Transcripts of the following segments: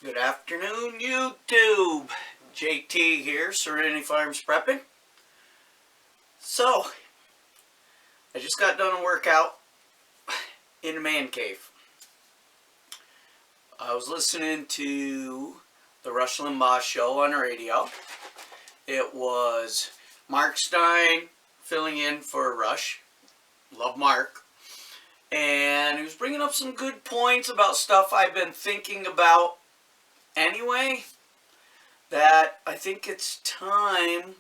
Good afternoon, YouTube. JT here, Serenity Farms Prepping. So, I just got done a workout in a man cave. I was listening to the Rush Limbaugh show on the radio. It was Mark Stein filling in for Rush. Love Mark. And he was bringing up some good points about stuff I've been thinking about anyway, that I think it's time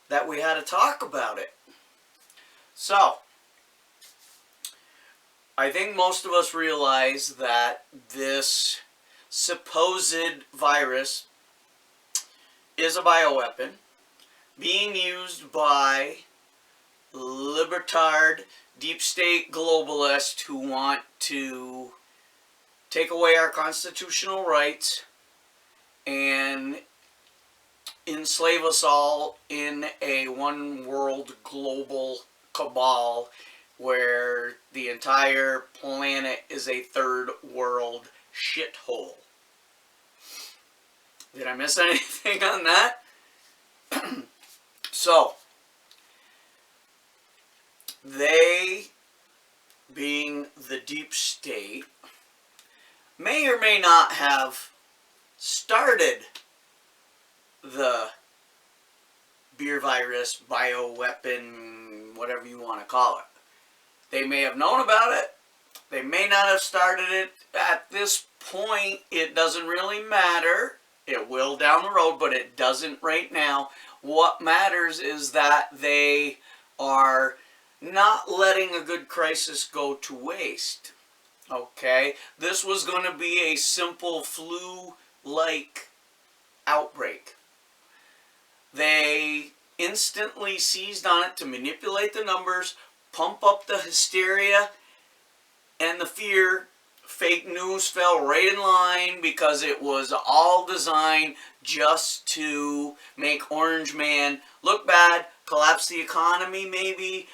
that we had to talk about it. So, I think most of us realize that this supposed virus is a bioweapon being used by libertard, deep state globalists who want to take away our constitutional rights and enslave us all in a one world global cabal where the entire planet is a third world shithole. Did I miss anything on that? So, they, being the deep state, may or may not have started the beer virus, bioweapon, whatever you want to call it. They may have known about it. They may not have started it. At this point, it doesn't really matter. It will down the road, but it doesn't right now. What matters is that they are not letting a good crisis go to waste. Okay? This was going to be a simple flu-like outbreak. They instantly seized on it to manipulate the numbers, pump up the hysteria and the fear. Fake news fell right in line because it was all designed just to make Orange Man look bad, collapse the economy maybe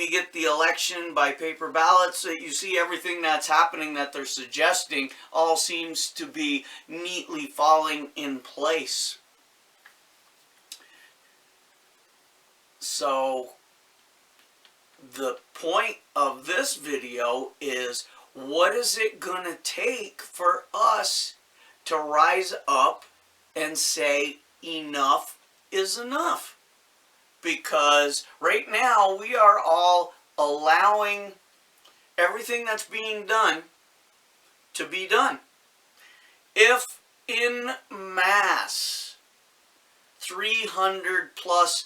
get the election by paper ballots. You see everything that's happening that they're suggesting all seems to be neatly falling in place. So the point of this video is, what is it going to take for us to rise up and say enough is enough? Because right now we are all allowing everything that's being done to be done. If in mass 300 plus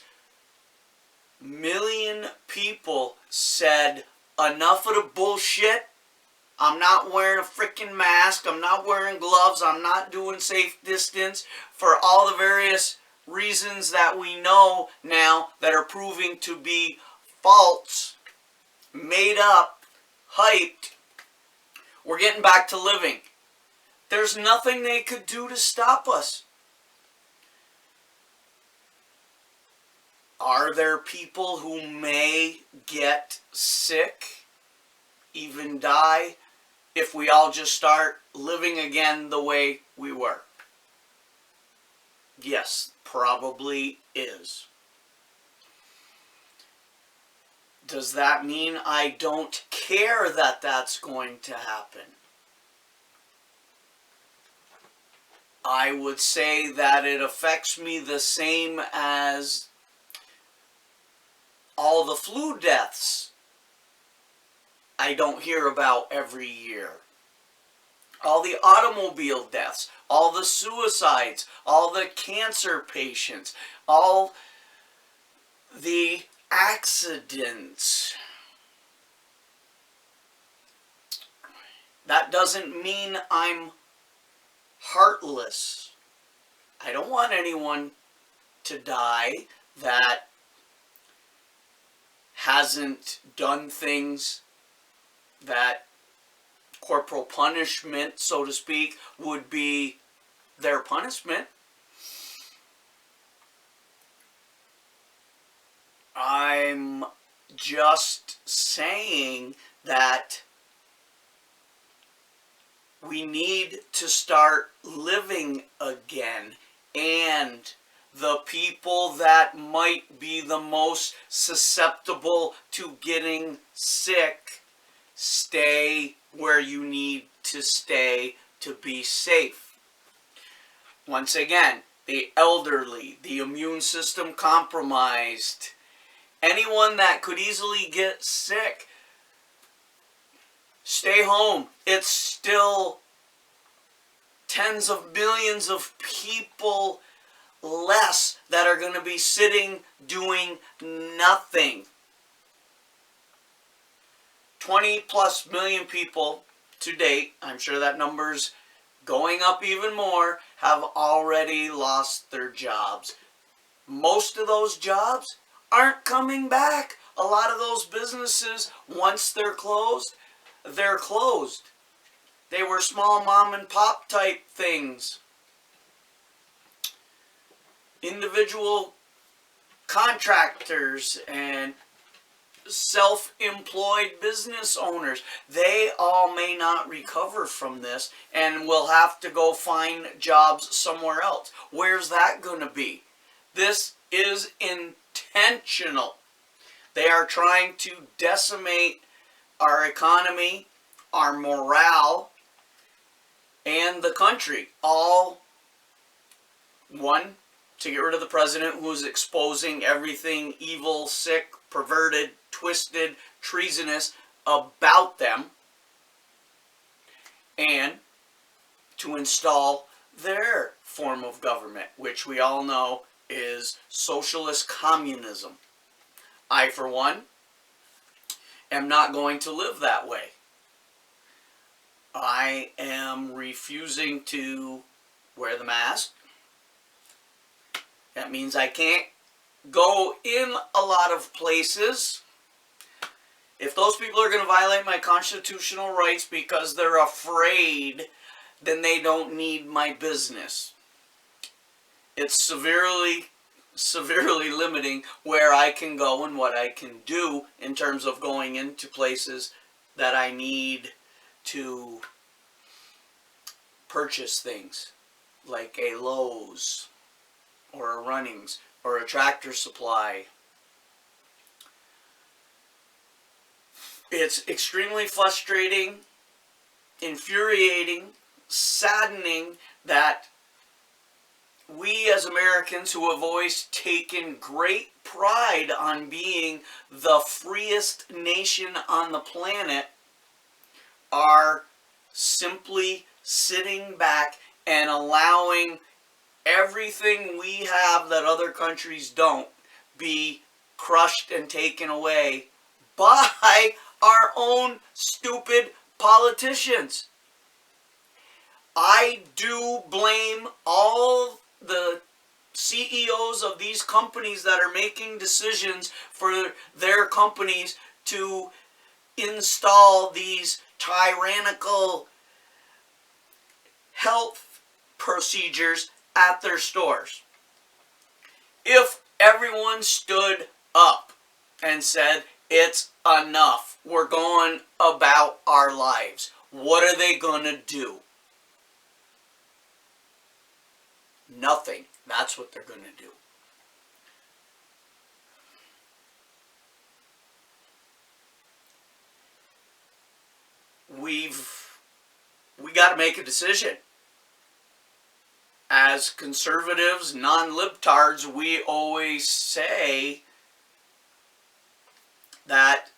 million people said enough of the bullshit, I'm not wearing a freaking mask, I'm not wearing gloves, I'm not doing safe distance, for all the various reasons that we know now that are proving to be false, made up, hyped, we're getting back to living. There's nothing they could do to stop us. Are there people who may get sick, even die, if we all just start living again the way we were? Yes, probably is. Does that mean I don't care that that's going to happen? I would say that it affects me the same as all the flu deaths I don't hear about every year. All the automobile deaths, all the suicides, all the cancer patients, all the accidents. That doesn't mean I'm heartless. I don't want anyone to die that hasn't done things that corporal punishment, so to speak, would be their punishment. I'm just saying that We need to start living again, and the people that might be the most susceptible to getting sick, stay where you need to stay to be safe. Once again, the elderly, the immune system compromised, anyone that could easily get sick, stay home. It's still tens of millions of people less that are going to be sitting doing nothing. 20 plus million people to date, I'm sure that number's going up even more, have already lost their jobs. Most of those jobs aren't coming back. A lot of those businesses, once they're closed, they're closed. They were small mom and pop type things. Individual contractors and self-employed business owners, they all may not recover from this and will have to go find jobs somewhere else. Where's that going to be? This is intentional. They are trying to decimate our economy, our morale, and the country. All, one, to get rid of the president who's exposing everything evil, sick, perverted, twisted, treasonous about them, and to install their form of government, which we all know is socialist communism. I, for one, am not going to live that way. I am refusing to wear the mask. That means I can't go in a lot of places. If those people are going to violate my constitutional rights because they're afraid, then they don't need my business. It's severely limiting where I can go and what I can do in terms of going into places that I need to purchase things, like a Lowe's or a Runnings or a Tractor Supply. It's extremely frustrating, infuriating, saddening that we as Americans, who have always taken great pride on being the freest nation on the planet, are simply sitting back and allowing everything we have that other countries don't be crushed and taken away by our own stupid politicians. I do blame all the CEOs of these companies that are making decisions for their companies to install these tyrannical health procedures at their stores. If everyone stood up and said, it's enough, we're going about our lives, what are they going to do? Nothing. That's what they're going to do. We got to make a decision. As conservatives, non-libtards, we always say that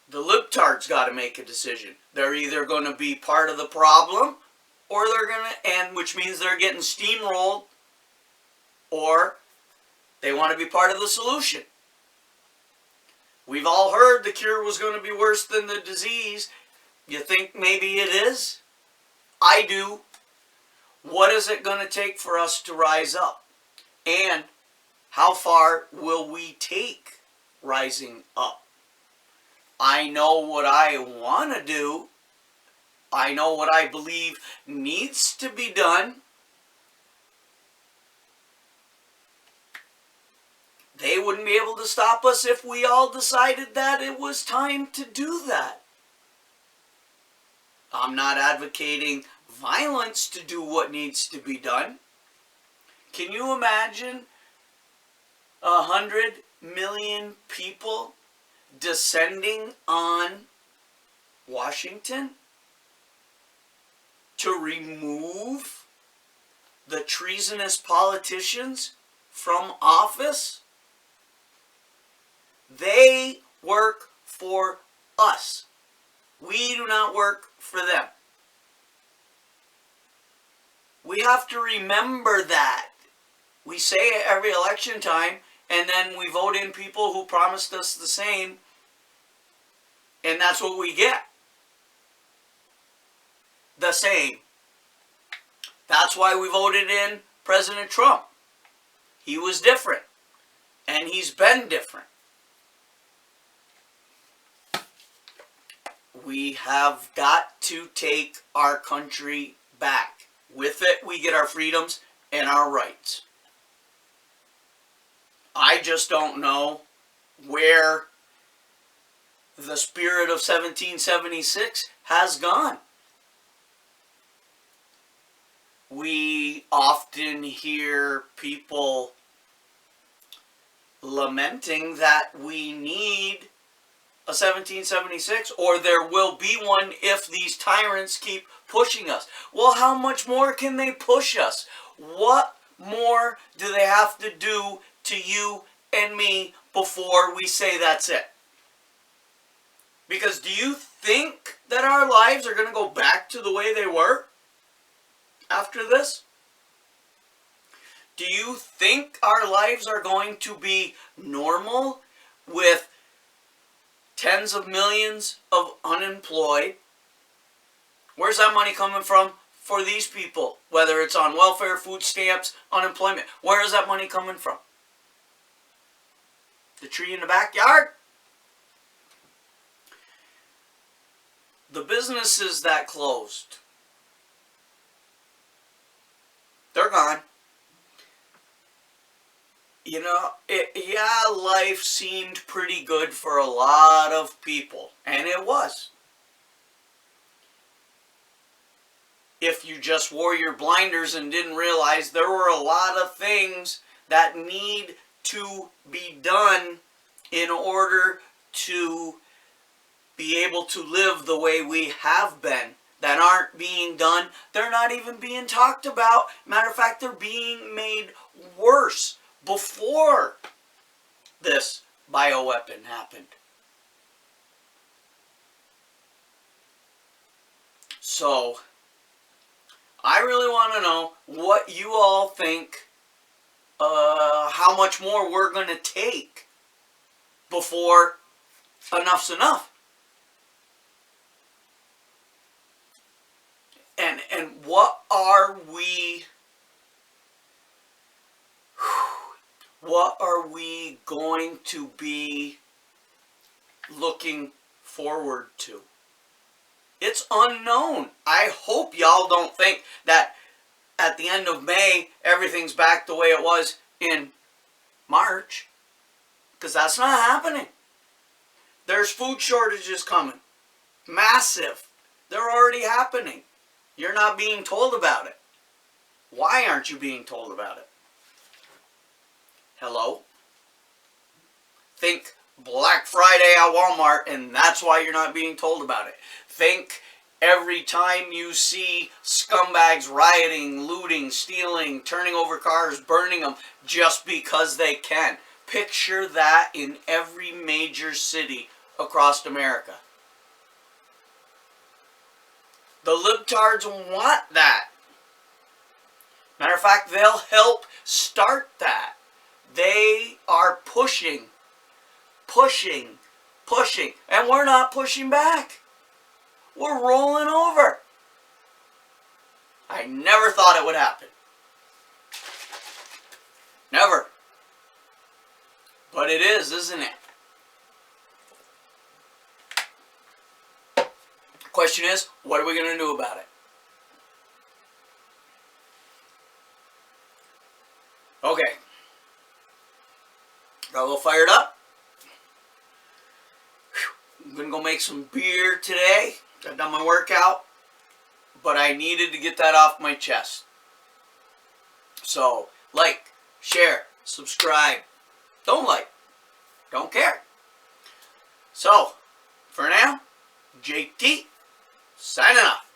the libtards got to make a decision. They're either going to be part of the problem, or they're going to, and which means they're getting steamrolled, or they want to be part of the solution. We've all heard the cure was going to be worse than the disease. You think maybe it is? I do. What is it going to take for us to rise up? And how far will we take rising up? I know what I want to do. I know what I believe needs to be done. They wouldn't be able to stop us if we all decided that it was time to do that. I'm not advocating violence to do what needs to be done. Can you imagine 100 million people descending on Washington to remove the treasonous politicians from office? They work for us. We do not work for them. We have to remember that. We say it every election time, and then we vote in people who promised us the same, and that's what we get. The same. That's why we voted in President Trump. He was different, and he's been different. We have got to take our country back. With it, we get our freedoms and our rights. I just don't know where the spirit of 1776 has gone. We often hear people lamenting that we need a 1776, or there will be one if these tyrants keep pushing us. Well, how much more can they push us? What more do they have to do to you and me before we say that's it? Because do you think that our lives are going to go back to the way they were after this? Do you think our lives are going to be normal with tens of millions of unemployed? Where's that money coming from for these people? Whether it's on welfare, food stamps, unemployment. Where is that money coming from? The tree in the backyard? The businesses that closed, they're gone. You know, life seemed pretty good for a lot of people, and it was. If you just wore your blinders and didn't realize there were a lot of things that need to be done in order to be able to live the way we have been, that aren't being done. They're not even being talked about. Matter of fact, they're being made worse before this bioweapon happened. So, I really want to know what you all think, how much more we're going to take before enough's enough. And what are we going to be looking forward to? It's unknown. I hope y'all don't think that at the end of May, everything's back the way it was in March. Because that's not happening. There's food shortages coming. Massive. They're already happening. You're not being told about it. Why aren't you being told about it? Hello? Think Black Friday at Walmart, and that's why you're not being told about it. Think every time you see scumbags rioting, looting, stealing, turning over cars, burning them just because they can. Picture that in every major city across America. The libtards want that. Matter of fact, they'll help start that. They are pushing, and we're not pushing back. We're rolling over. I never thought it would happen. Never. But it is, isn't it? Question is, what are we going to do about it? Okay. Got a little fired up. I'm going to go make some beer today. I've done my workout. but I needed to get that off my chest. So, like, share, subscribe. Don't like, don't care. So, for now, JT, signing off.